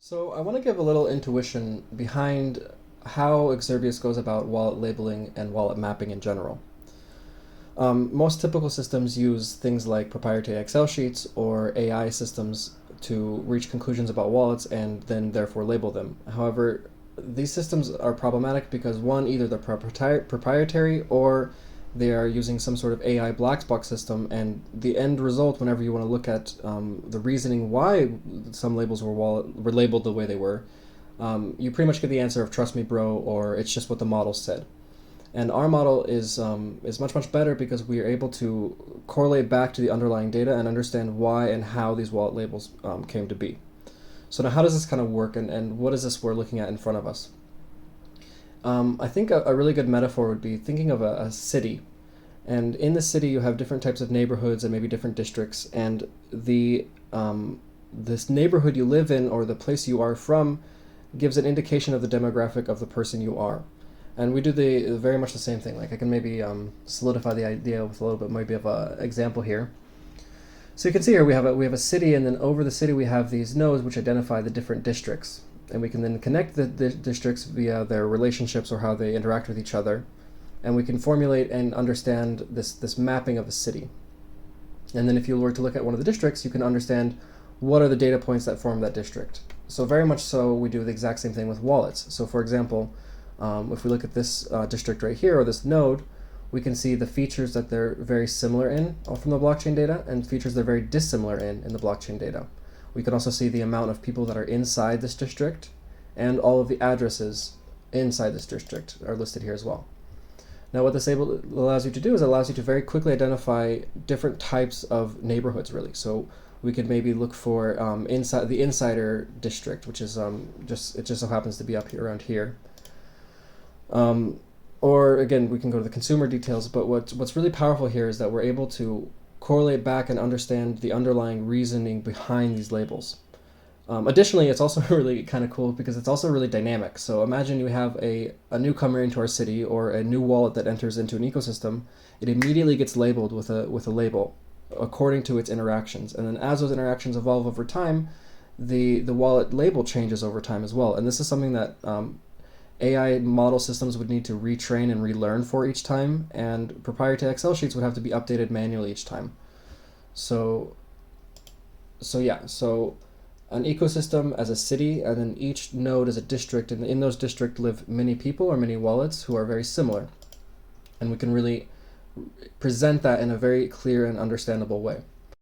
So I want to give a little intuition behind how Xerberus goes about wallet labeling and wallet mapping in general. Most typical systems use things like proprietary Excel sheets or AI systems to reach conclusions about wallets and then therefore label them. However, these systems are problematic because one, either they're proprietary or they are using some sort of AI black box system, and the end result, whenever you want to look at the reasoning why some labels were labeled the way they were, you pretty much get the answer of "trust me, bro," or "it's just what the model said." And our model is much better because we are able to correlate back to the underlying data and understand why and how these wallet labels came to be. So now, how does this kind of work, and what is this we're looking at in front of us? I think a really good metaphor would be thinking of a city. And in the city, you have different types of neighborhoods and maybe different districts. And this neighborhood you live in or the place you are from gives an indication of the demographic of the person you are. And we do the very much the same thing. Like I can maybe solidify the idea with a little bit maybe of an example here. So you can see here we have a city, and then over the city we have these nodes which identify the different districts. And we can then connect the districts via their relationships or how they interact with each other. And we can formulate and understand this mapping of a city. And then if you were to look at one of the districts, you can understand what are the data points that form that district. So very much so, we do the exact same thing with wallets. So for example, if we look at this district right here, or this node, we can see the features that they're very similar in from the blockchain data and features they're very dissimilar in the blockchain data. We can also see the amount of people that are inside this district, and all of the addresses inside this district are listed here as well. Now what this allows you to do is it allows you to very quickly identify different types of neighborhoods, really. So we could maybe look for inside the insider district, which is it just so happens to be up here around here. Or again, we can go to the consumer details, but what's really powerful here is that we're able to correlate back and understand the underlying reasoning behind these labels. Additionally, it's also really kind of cool because it's also really dynamic. So imagine you have a newcomer into our city or a new wallet that enters into an ecosystem. It immediately gets labeled with a label according to its interactions. And then as those interactions evolve over time, the wallet label changes over time as well. And this is something that AI model systems would need to retrain and relearn for each time, and proprietary Excel sheets would have to be updated manually each time. So an ecosystem as a city, and then each node as a district, and in those districts live many people or many wallets who are very similar. And we can really present that in a very clear and understandable way.